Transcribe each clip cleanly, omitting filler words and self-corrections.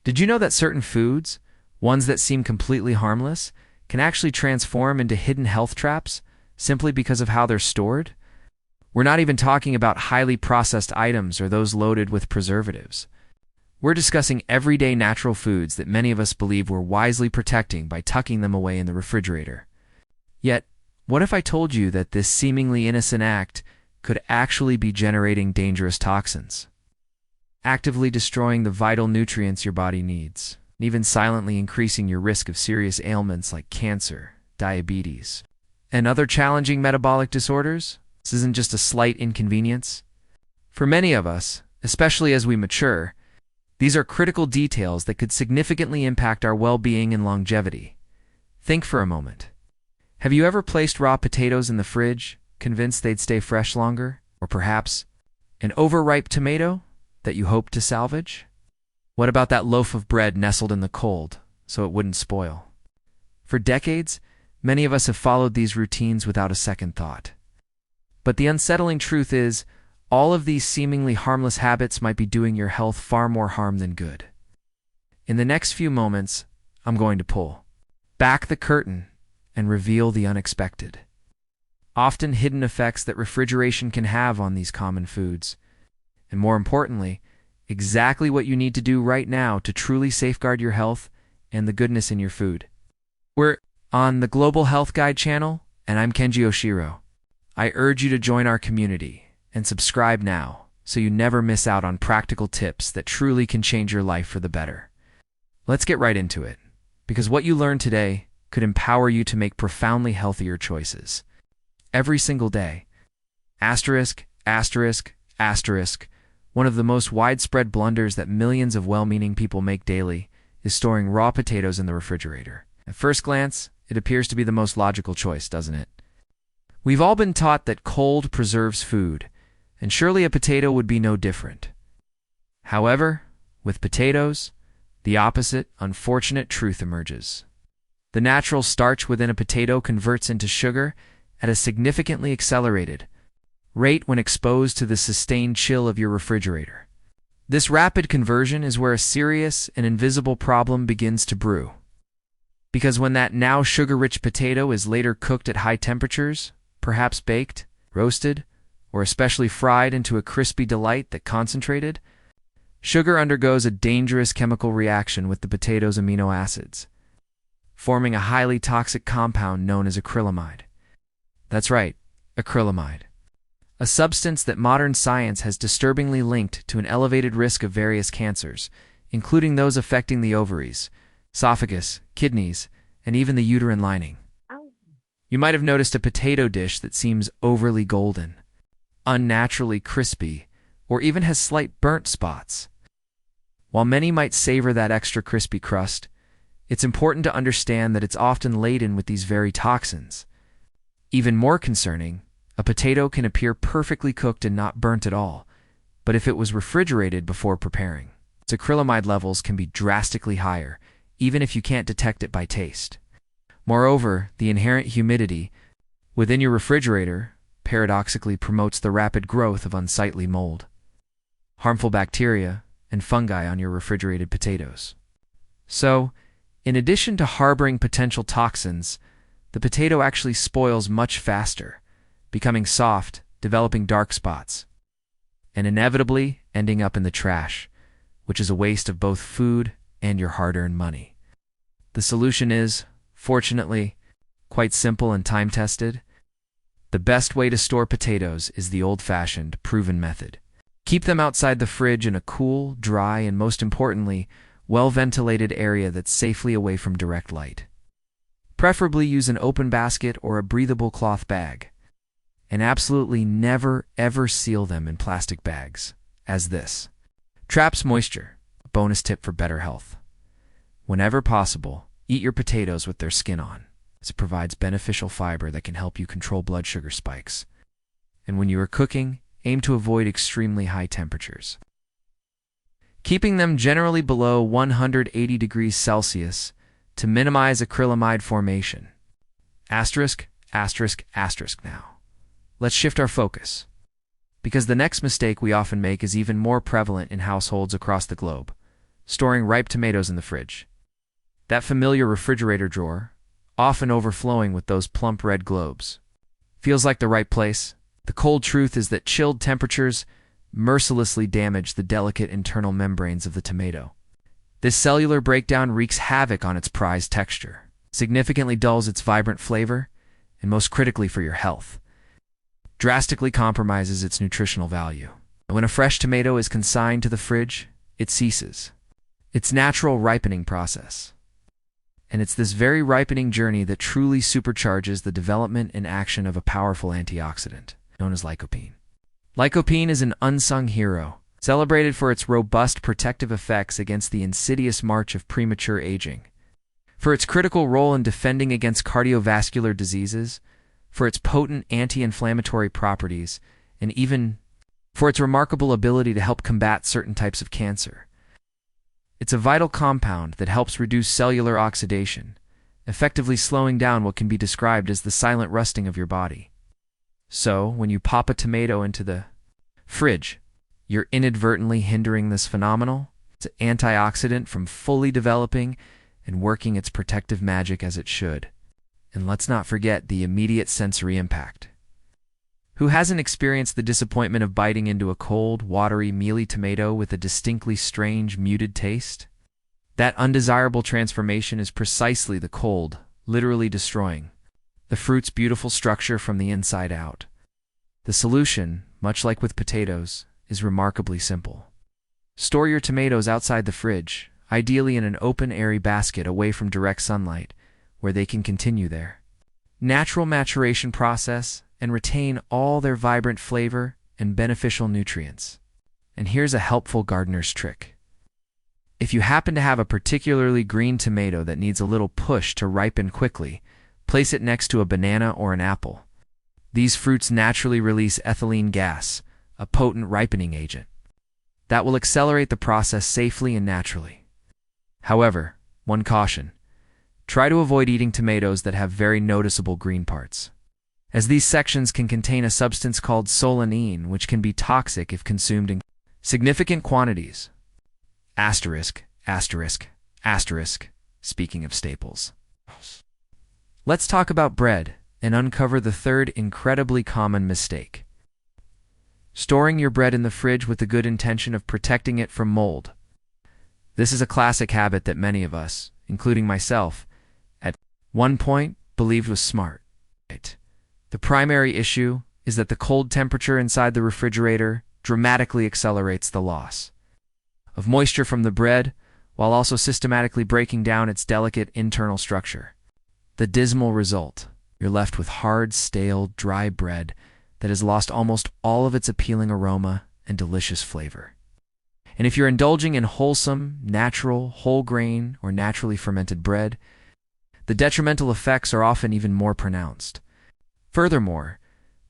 Did you know that certain foods, ones that seem completely harmless, can actually transform into hidden health traps simply because of how they're stored? We're not even talking about highly processed items or those loaded with preservatives. We're discussing everyday natural foods that many of us believe we're wisely protecting by tucking them away in the refrigerator. Yet, what if I told you that this seemingly innocent act could actually be generating dangerous toxins, actively destroying the vital nutrients your body needs, and even silently increasing your risk of serious ailments like cancer, diabetes, and other challenging metabolic disorders? This isn't just a slight inconvenience. For many of us, especially as we mature, these are critical details that could significantly impact our well-being and longevity. Think for a moment. Have you ever placed raw potatoes in the fridge, convinced they'd stay fresh longer? Or perhaps an overripe tomato that you hoped to salvage? What about that loaf of bread nestled in the cold so it wouldn't spoil? For decades, many of us have followed these routines without a second thought. But the unsettling truth is, all of these seemingly harmless habits might be doing your health far more harm than good. In the next few moments, I'm going to pull back the curtain and reveal the unexpected, often hidden effects that refrigeration can have on these common foods. And more importantly, exactly what you need to do right now to truly safeguard your health and the goodness in your food. We're on the Global Health Guide channel, and I'm Kenji Oshiro. I urge you to join our community and subscribe now so you never miss out on practical tips that truly can change your life for the better. Let's get right into it, because what you learn today could empower you to make profoundly healthier choices every single day. Asterisk, asterisk, asterisk. One of the most widespread blunders that millions of well-meaning people make daily is storing raw potatoes in the refrigerator. At first glance, it appears to be the most logical choice, doesn't it? We've all been taught that cold preserves food, and surely a potato would be no different. However, with potatoes, the opposite unfortunate truth emerges. The natural starch within a potato converts into sugar at a significantly accelerated rate when exposed to the sustained chill of your refrigerator. This rapid conversion is where a serious and invisible problem begins to brew. Because when that now sugar-rich potato is later cooked at high temperatures, perhaps baked, roasted, or especially fried into a crispy delight that concentrated, sugar undergoes a dangerous chemical reaction with the potato's amino acids, forming a highly toxic compound known as acrylamide. That's right, acrylamide. A substance that modern science has disturbingly linked to an elevated risk of various cancers, including those affecting the ovaries, esophagus, kidneys, and even the uterine lining. You might have noticed a potato dish that seems overly golden, unnaturally crispy, or even has slight burnt spots. While many might savor that extra crispy crust, it's important to understand that it's often laden with these very toxins. Even more concerning, a potato can appear perfectly cooked and not burnt at all, but if it was refrigerated before preparing, its acrylamide levels can be drastically higher, even if you can't detect it by taste. Moreover, the inherent humidity within your refrigerator paradoxically promotes the rapid growth of unsightly mold, harmful bacteria, and fungi on your refrigerated potatoes. So, in addition to harboring potential toxins, the potato actually spoils much faster, becoming soft, developing dark spots, and inevitably ending up in the trash, which is a waste of both food and your hard-earned money. The solution is, fortunately, quite simple and time-tested. The best way to store potatoes is the old-fashioned, proven method. Keep them outside the fridge in a cool, dry, and most importantly, well-ventilated area that's safely away from direct light. Preferably use an open basket or a breathable cloth bag. And absolutely never, ever seal them in plastic bags, as this traps moisture, a bonus tip for better health. Whenever possible, eat your potatoes with their skin on, as it provides beneficial fiber that can help you control blood sugar spikes. And when you are cooking, aim to avoid extremely high temperatures, keeping them generally below 180 degrees Celsius to minimize acrylamide formation. Asterisk, asterisk, asterisk now. Let's shift our focus, because the next mistake we often make is even more prevalent in households across the globe: storing ripe tomatoes in the fridge. That familiar refrigerator drawer, often overflowing with those plump red globes, feels like the right place. The cold truth is that chilled temperatures mercilessly damage the delicate internal membranes of the tomato. This cellular breakdown wreaks havoc on its prized texture, significantly dulls its vibrant flavor, and most critically for your health, drastically compromises its nutritional value. When a fresh tomato is consigned to the fridge, it ceases its natural ripening process. And it's this very ripening journey that truly supercharges the development and action of a powerful antioxidant, known as lycopene. Lycopene is an unsung hero, celebrated for its robust protective effects against the insidious march of premature aging, for its critical role in defending against cardiovascular diseases, for its potent anti-inflammatory properties, and even for its remarkable ability to help combat certain types of cancer. It's a vital compound that helps reduce cellular oxidation, effectively slowing down what can be described as the silent rusting of your body. So, when you pop a tomato into the fridge, you're inadvertently hindering this phenomenal antioxidant from fully developing and working its protective magic as it should. And let's not forget the immediate sensory impact. Who hasn't experienced the disappointment of biting into a cold, watery, mealy tomato with a distinctly strange, muted taste? That undesirable transformation is precisely the cold, literally destroying the fruit's beautiful structure from the inside out. The solution, much like with potatoes, is remarkably simple. Store your tomatoes outside the fridge, ideally in an open, airy basket away from direct sunlight, where they can continue their natural maturation process and retain all their vibrant flavor and beneficial nutrients. And here's a helpful gardener's trick. If you happen to have a particularly green tomato that needs a little push to ripen quickly, place it next to a banana or an apple. These fruits naturally release ethylene gas, a potent ripening agent, that will accelerate the process safely and naturally. However, one caution: try to avoid eating tomatoes that have very noticeable green parts, as these sections can contain a substance called solanine, which can be toxic if consumed in significant quantities. Asterisk, asterisk, asterisk, speaking of staples. Let's talk about bread and uncover the third incredibly common mistake: storing your bread in the fridge with the good intention of protecting it from mold. This is a classic habit that many of us, including myself, at one point believed was smart. The primary issue is that the cold temperature inside the refrigerator dramatically accelerates the loss of moisture from the bread, while also systematically breaking down its delicate internal structure. The dismal result: you're left with hard, stale, dry bread that has lost almost all of its appealing aroma and delicious flavor. And if you're indulging in wholesome, natural, whole grain, or naturally fermented bread, the detrimental effects are often even more pronounced. Furthermore,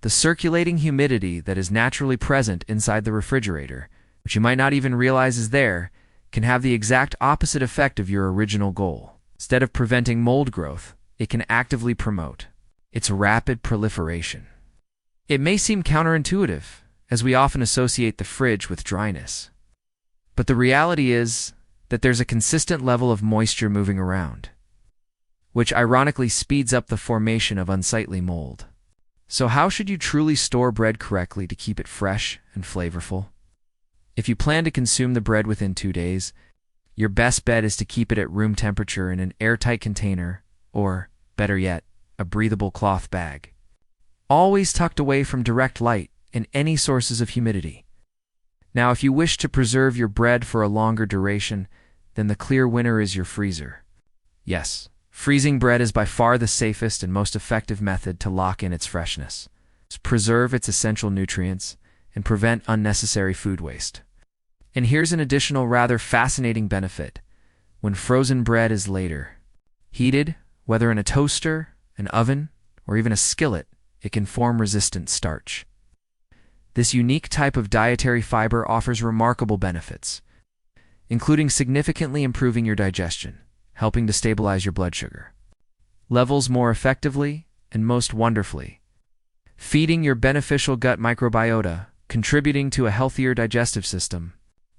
the circulating humidity that is naturally present inside the refrigerator, which you might not even realize is there, can have the exact opposite effect of your original goal. Instead of preventing mold growth, it can actively promote its rapid proliferation. It may seem counterintuitive, as we often associate the fridge with dryness. But the reality is that there's a consistent level of moisture moving around, which ironically speeds up the formation of unsightly mold. So how should you truly store bread correctly to keep it fresh and flavorful? If you plan to consume the bread within 2 days, your best bet is to keep it at room temperature in an airtight container, or, better yet, a breathable cloth bag, always tucked away from direct light and any sources of humidity. Now, if you wish to preserve your bread for a longer duration, then the clear winner is your freezer. Yes, freezing bread is by far the safest and most effective method to lock in its freshness, preserve its essential nutrients, and prevent unnecessary food waste. And here's an additional rather fascinating benefit. When frozen bread is later heated, whether in a toaster, an oven, or even a skillet, it can form resistant starch. This unique type of dietary fiber offers remarkable benefits, including significantly improving your digestion, helping to stabilize your blood sugar levels more effectively, and most wonderfully, feeding your beneficial gut microbiota, contributing to a healthier digestive system,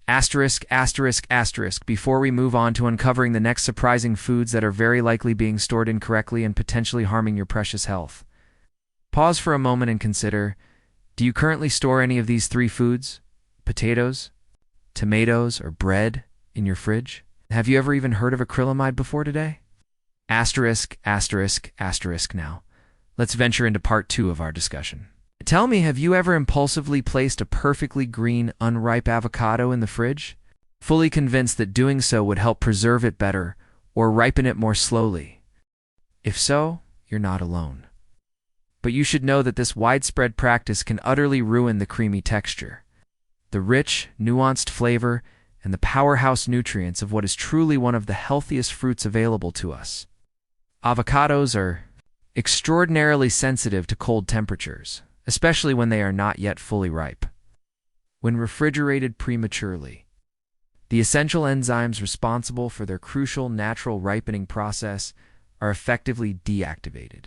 Asterisk, asterisk, asterisk, before we move on to uncovering the next surprising foods that are very likely being stored incorrectly and potentially harming your precious health. Pause for a moment and consider, do you currently store any of these three foods, potatoes, tomatoes, or bread, in your fridge? Have you ever even heard of acrylamide before today? Asterisk, asterisk, asterisk now. Let's venture into part 2 of our discussion. Tell me, have you ever impulsively placed a perfectly green, unripe avocado in the fridge, fully convinced that doing so would help preserve it better or ripen it more slowly? If so, you're not alone. But you should know that this widespread practice can utterly ruin the creamy texture, the rich, nuanced flavor, and the powerhouse nutrients of what is truly one of the healthiest fruits available to us. Avocados are extraordinarily sensitive to cold temperatures, especially when they are not yet fully ripe. When refrigerated prematurely, the essential enzymes responsible for their crucial natural ripening process are effectively deactivated.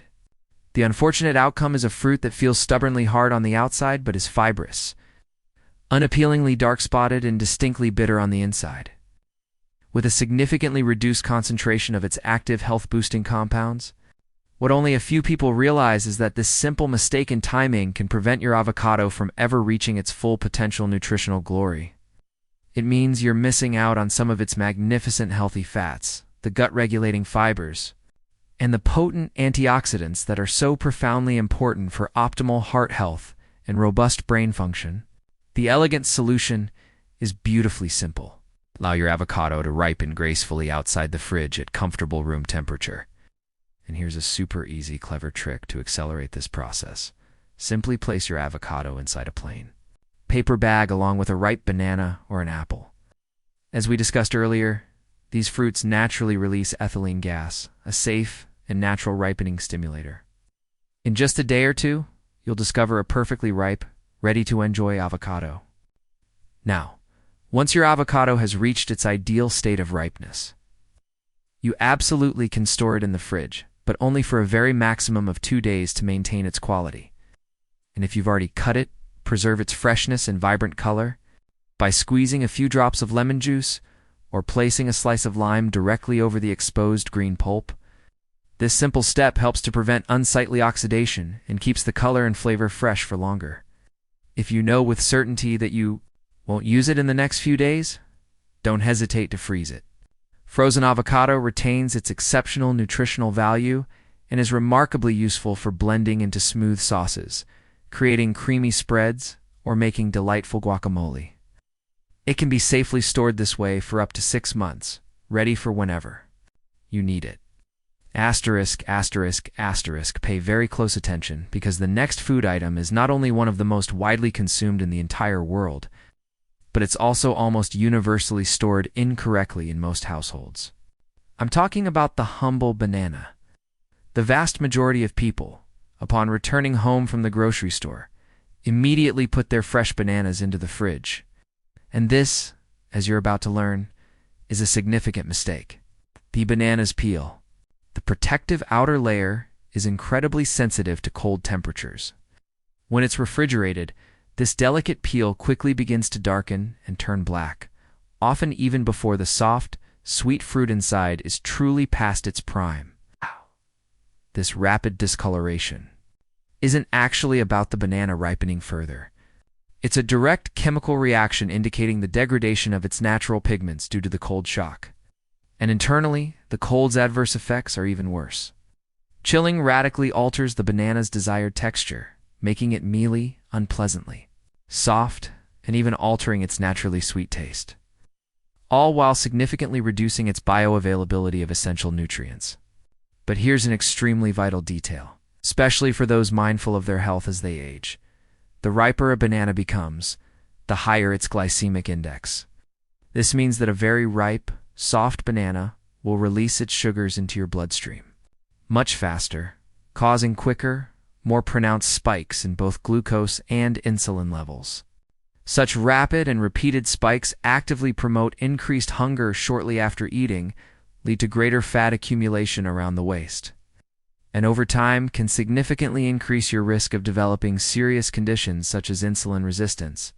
The unfortunate outcome is a fruit that feels stubbornly hard on the outside but is fibrous, unappealingly dark-spotted, and distinctly bitter on the inside. With a significantly reduced concentration of its active health-boosting compounds, what only a few people realize is that this simple mistake in timing can prevent your avocado from ever reaching its full potential nutritional glory. It means you're missing out on some of its magnificent healthy fats, the gut-regulating fibers, and the potent antioxidants that are so profoundly important for optimal heart health and robust brain function. The elegant solution is beautifully simple. Allow your avocado to ripen gracefully outside the fridge at comfortable room temperature. And here's a super easy, clever trick to accelerate this process. Simply place your avocado inside a plain paper bag along with a ripe banana or an apple. As we discussed earlier, these fruits naturally release ethylene gas, a safe and natural ripening stimulator. In just a day or two, you'll discover a perfectly ripe, ready-to-enjoy avocado. Now, once your avocado has reached its ideal state of ripeness, you absolutely can store it in the fridge, but only for a very maximum of 2 days to maintain its quality. And if you've already cut it, preserve its freshness and vibrant color by squeezing a few drops of lemon juice or placing a slice of lime directly over the exposed green pulp. This simple step helps to prevent unsightly oxidation and keeps the color and flavor fresh for longer. If you know with certainty that you won't use it in the next few days, don't hesitate to freeze it. Frozen avocado retains its exceptional nutritional value and is remarkably useful for blending into smooth sauces, creating creamy spreads, or making delightful guacamole. It can be safely stored this way for up to 6 months, ready for whenever you need it. Asterisk, asterisk, asterisk, pay very close attention because the next food item is not only one of the most widely consumed in the entire world, but it's also almost universally stored incorrectly in most households. I'm talking about the humble banana. The vast majority of people, upon returning home from the grocery store, immediately put their fresh bananas into the fridge. And this, as you're about to learn, is a significant mistake. The banana's peel, the protective outer layer, is incredibly sensitive to cold temperatures. When it's refrigerated, this delicate peel quickly begins to darken and turn black, often even before the soft, sweet fruit inside is truly past its prime. This rapid discoloration isn't actually about the banana ripening further. It's a direct chemical reaction indicating the degradation of its natural pigments due to the cold shock. And internally, the cold's adverse effects are even worse. Chilling radically alters the banana's desired texture, making it mealy unpleasantly soft, and even altering its naturally sweet taste, all while significantly reducing its bioavailability of essential nutrients. But here's an extremely vital detail, especially for those mindful of their health as they age. The riper a banana becomes, the higher its glycemic index. This means that a very ripe, soft banana will release its sugars into your bloodstream much faster, causing quicker, more pronounced spikes in both glucose and insulin levels. Such rapid and repeated spikes actively promote increased hunger shortly after eating, lead to greater fat accumulation around the waist, and over time can significantly increase your risk of developing serious conditions such as insulin resistance,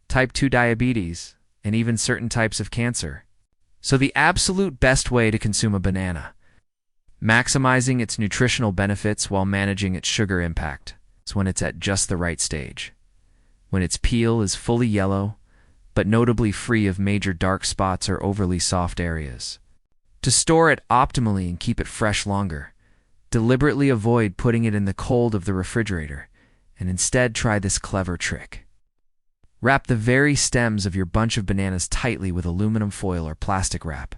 type 2 diabetes, and even certain types of cancer. So the absolute best way to consume a banana, maximizing its nutritional benefits while managing its sugar impact, is when it's at just the right stage. When its peel is fully yellow, but notably free of major dark spots or overly soft areas. To store it optimally and keep it fresh longer, deliberately avoid putting it in the cold of the refrigerator, and instead try this clever trick. Wrap the very stems of your bunch of bananas tightly with aluminum foil or plastic wrap.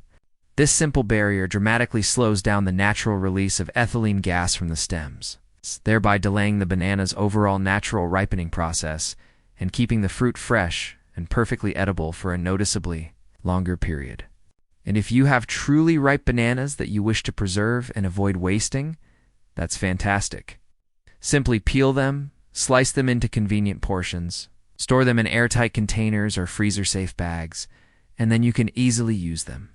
This simple barrier dramatically slows down the natural release of ethylene gas from the stems, thereby delaying the banana's overall natural ripening process and keeping the fruit fresh and perfectly edible for a noticeably longer period. And if you have truly ripe bananas that you wish to preserve and avoid wasting, that's fantastic. Simply peel them, slice them into convenient portions, store them in airtight containers or freezer-safe bags, and then you can easily use them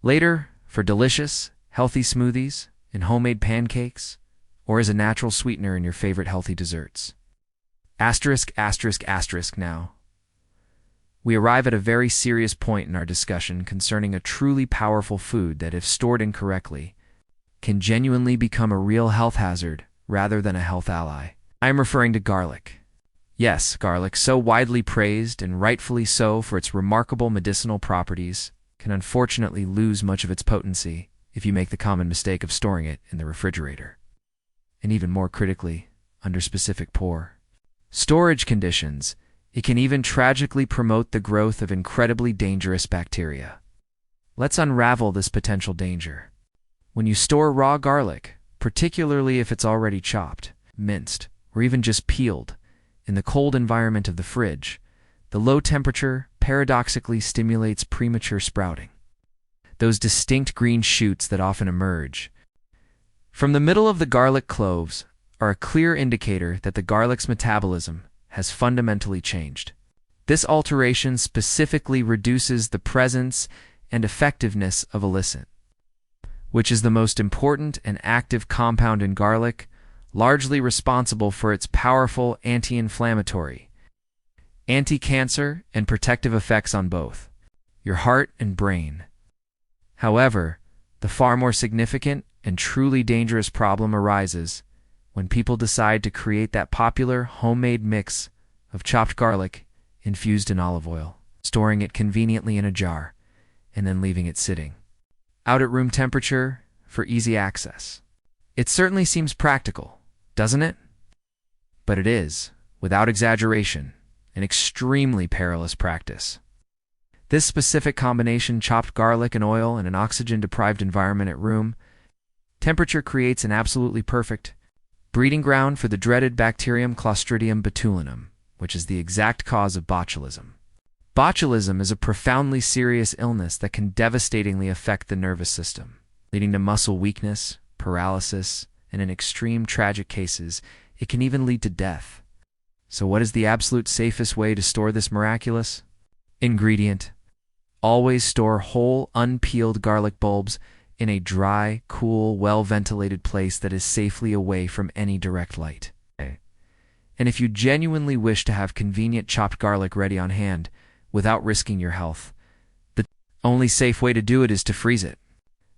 later for delicious, healthy smoothies, in homemade pancakes, or as a natural sweetener in your favorite healthy desserts. Asterisk, asterisk, asterisk now. We arrive at a very serious point in our discussion concerning a truly powerful food that, if stored incorrectly, can genuinely become a real health hazard rather than a health ally. I am referring to garlic. Yes, garlic, so widely praised and rightfully so for its remarkable medicinal properties, can unfortunately lose much of its potency if you make the common mistake of storing it in the refrigerator. And even more critically, under specific poor storage conditions, it can even tragically promote the growth of incredibly dangerous bacteria. Let's unravel this potential danger. When you store raw garlic, particularly if it's already chopped, minced, or even just peeled, in the cold environment of the fridge, the low temperature paradoxically stimulates premature sprouting. Those distinct green shoots that often emerge from the middle of the garlic cloves are a clear indicator that the garlic's metabolism has fundamentally changed. This alteration specifically reduces the presence and effectiveness of allicin, which is the most important and active compound in garlic, largely responsible for its powerful anti-inflammatory, anti-cancer, and protective effects on both your heart and brain. However, the far more significant and truly dangerous problem arises when people decide to create that popular homemade mix of chopped garlic infused in olive oil, storing it conveniently in a jar, and then leaving it sitting out at room temperature for easy access. It certainly seems practical, doesn't it? But it is, without exaggeration, an extremely perilous practice. This specific combination, chopped garlic and oil in an oxygen-deprived environment at room temperature, creates an absolutely perfect breeding ground for the dreaded bacterium Clostridium botulinum, which is the exact cause of botulism. Botulism is a profoundly serious illness that can devastatingly affect the nervous system, leading to muscle weakness, paralysis, and in extreme tragic cases, it can even lead to death. So what is the absolute safest way to store this miraculous ingredient? Always store whole, unpeeled garlic bulbs in a dry, cool, well-ventilated place that is safely away from any direct light. And if you genuinely wish to have convenient chopped garlic ready on hand without risking your health, the only safe way to do it is to freeze it.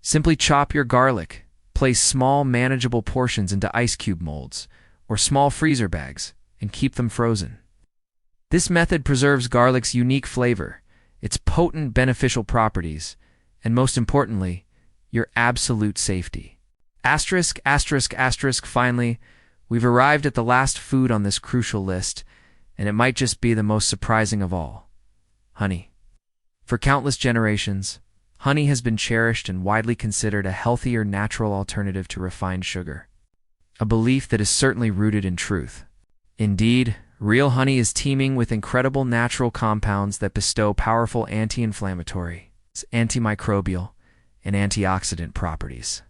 Simply chop your garlic, place small, manageable portions into ice cube molds or small freezer bags, and keep them frozen. This method preserves garlic's unique flavor, its potent beneficial properties, and most importantly, your absolute safety. Asterisk, asterisk, asterisk, finally, we've arrived at the last food on this crucial list, and it might just be the most surprising of all: honey. For countless generations, honey has been cherished and widely considered a healthier natural alternative to refined sugar, a belief that is certainly rooted in truth. Indeed, real honey is teeming with incredible natural compounds that bestow powerful anti-inflammatory, antimicrobial, and antioxidant properties.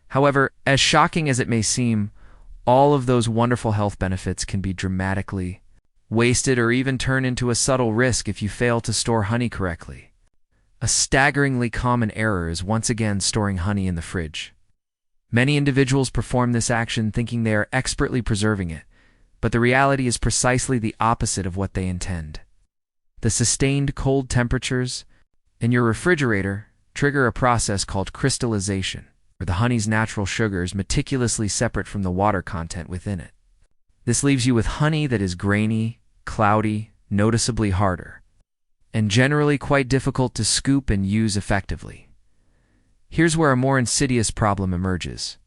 However, as shocking as it may seem, all of those wonderful health benefits can be dramatically wasted or even turn into a subtle risk if you fail to store honey correctly. A staggeringly common error is once again storing honey in the fridge. Many individuals perform this action thinking they are expertly preserving it, but the reality is precisely the opposite of what they intend. The sustained cold temperatures in your refrigerator trigger a process called crystallization, where the honey's natural sugar is meticulously separate from the water content within it. This leaves you with honey that is grainy, cloudy, noticeably harder, and generally quite difficult to scoop and use effectively. Here's where a more insidious problem emerges.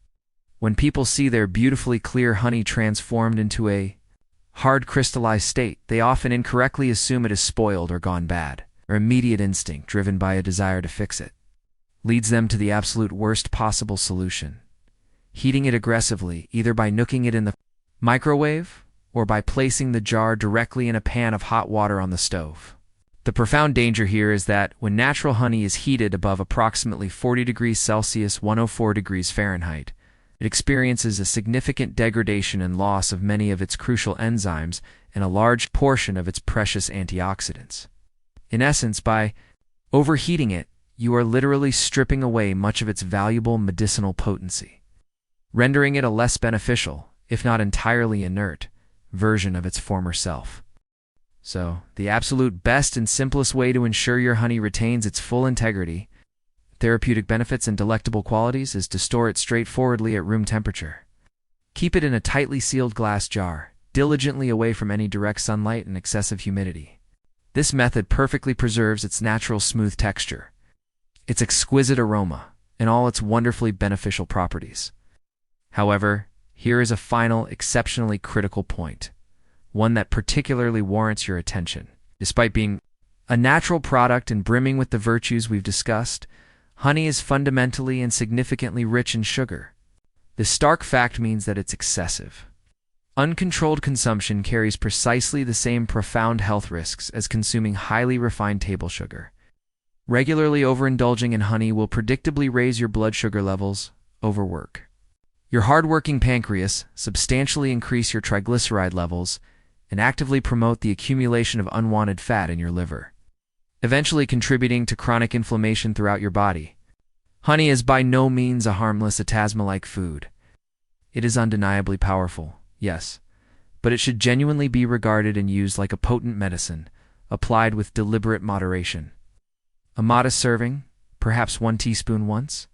When people see their beautifully clear honey transformed into a hard crystallized state, they often incorrectly assume it is spoiled or gone bad. Their immediate instinct, driven by a desire to fix it, leads them to the absolute worst possible solution: heating it aggressively, either by nooking it in the microwave or by placing the jar directly in a pan of hot water on the stove. The profound danger here is that when natural honey is heated above approximately 40 degrees Celsius, 104 degrees Fahrenheit, it experiences a significant degradation and loss of many of its crucial enzymes and a large portion of its precious antioxidants. In essence, by overheating it, you are literally stripping away much of its valuable medicinal potency, rendering it a less beneficial, if not entirely inert, version of its former self. So, the absolute best and simplest way to ensure your honey retains its full integrity, therapeutic benefits, and delectable qualities is to store it straightforwardly at room temperature. Keep it in a tightly sealed glass jar, diligently away from any direct sunlight and excessive humidity. This method perfectly preserves its natural smooth texture, its exquisite aroma, and all its wonderfully beneficial properties. However, here is a final, exceptionally critical point, one that particularly warrants your attention. Despite being a natural product and brimming with the virtues we've discussed, honey is fundamentally and significantly rich in sugar. This stark fact means that it's excessive. Uncontrolled consumption carries precisely the same profound health risks as consuming highly refined table sugar. Regularly overindulging in honey will predictably raise your blood sugar levels, overwork your hard-working pancreas, substantially increase your triglyceride levels, and actively promote the accumulation of unwanted fat in your liver, eventually contributing to chronic inflammation throughout your body. Honey is by no means a harmless atasma-like food. It is undeniably powerful, yes, but it should genuinely be regarded and used like a potent medicine, applied with deliberate moderation. A modest serving, perhaps 1 teaspoon once,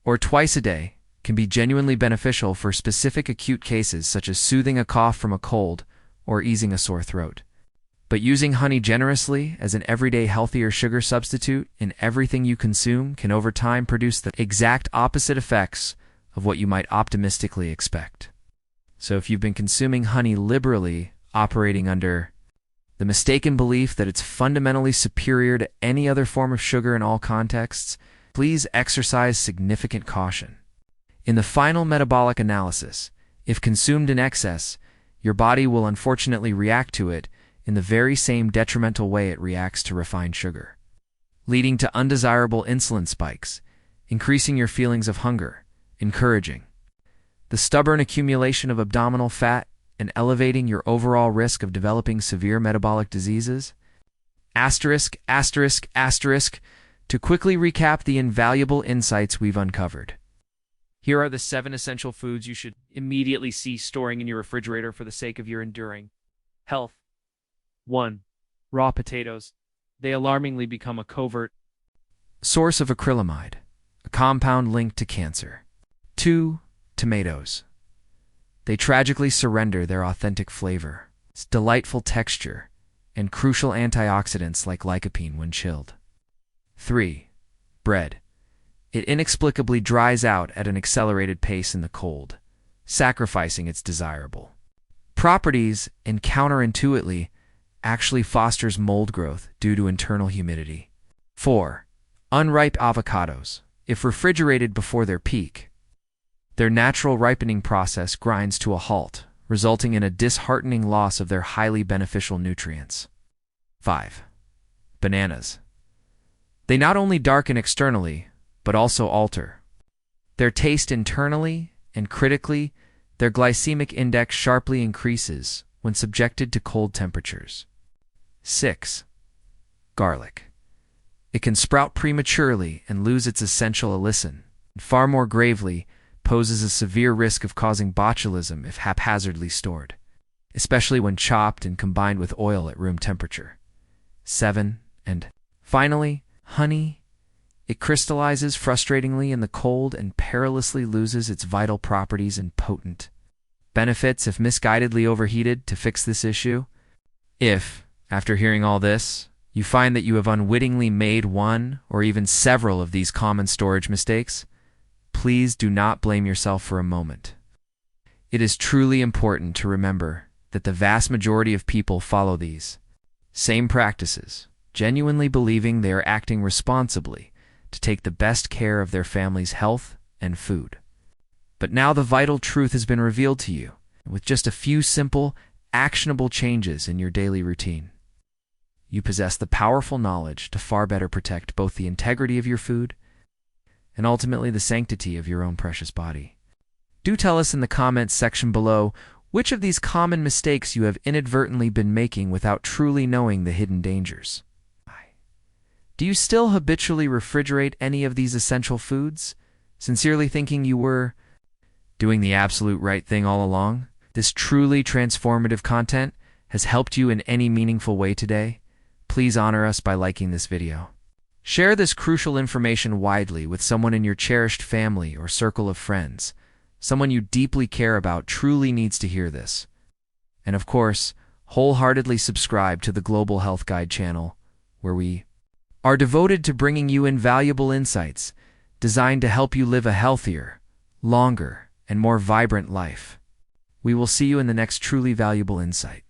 or twice a day, can be genuinely beneficial for specific acute cases such as soothing a cough from a cold or easing a sore throat. But using honey generously as an everyday healthier sugar substitute in everything you consume can over time produce the exact opposite effects of what you might optimistically expect. So if you've been consuming honey liberally, operating under the mistaken belief that it's fundamentally superior to any other form of sugar in all contexts, please exercise significant caution. In the final metabolic analysis, if consumed in excess, your body will unfortunately react to it in the very same detrimental way it reacts to refined sugar, leading to undesirable insulin spikes, increasing your feelings of hunger, encouraging the stubborn accumulation of abdominal fat, and elevating your overall risk of developing severe metabolic diseases. Asterisk, asterisk, asterisk, to quickly recap the invaluable insights we've uncovered. Here are the 7 essential foods you should immediately cease storing in your refrigerator for the sake of your enduring health. 1. Raw potatoes. They alarmingly become a covert source of acrylamide, a compound linked to cancer. 2. Tomatoes. They tragically surrender their authentic flavor, its delightful texture, and crucial antioxidants like lycopene when chilled. 3. Bread. It inexplicably dries out at an accelerated pace in the cold, sacrificing its desirable properties and counterintuitively actually fosters mold growth due to internal humidity. 4. Unripe avocados. If refrigerated before their peak, their natural ripening process grinds to a halt, resulting in a disheartening loss of their highly beneficial nutrients. 5. Bananas. They not only darken externally, but also alter their taste internally, and critically, their glycemic index sharply increases when subjected to cold temperatures. 6. Garlic. It can sprout prematurely and lose its essential allicin, and far more gravely, poses a severe risk of causing botulism if haphazardly stored, especially when chopped and combined with oil at room temperature. 7, and finally, honey. It crystallizes frustratingly in the cold and perilously loses its vital properties and potent benefits if misguidedly overheated. To fix this issue, if, after hearing all this, you find that you have unwittingly made one or even several of these common storage mistakes, please do not blame yourself for a moment. It is truly important to remember that the vast majority of people follow these same practices, genuinely believing they are acting responsibly to take the best care of their family's health and food. But now the vital truth has been revealed to you, with just a few simple, actionable changes in your daily routine. You possess the powerful knowledge to far better protect both the integrity of your food and ultimately the sanctity of your own precious body. Do tell us in the comments section below which of these common mistakes you have inadvertently been making without truly knowing the hidden dangers. Do you still habitually refrigerate any of these essential foods, sincerely thinking you were doing the absolute right thing all along? This truly transformative content has helped you in any meaningful way today. Please honor us by liking this video. Share this crucial information widely with someone in your cherished family or circle of friends. Someone you deeply care about truly needs to hear this. And of course, wholeheartedly subscribe to the Global Health Guide channel, where we are devoted to bringing you invaluable insights designed to help you live a healthier, longer, and more vibrant life. We will see you in the next truly valuable insight.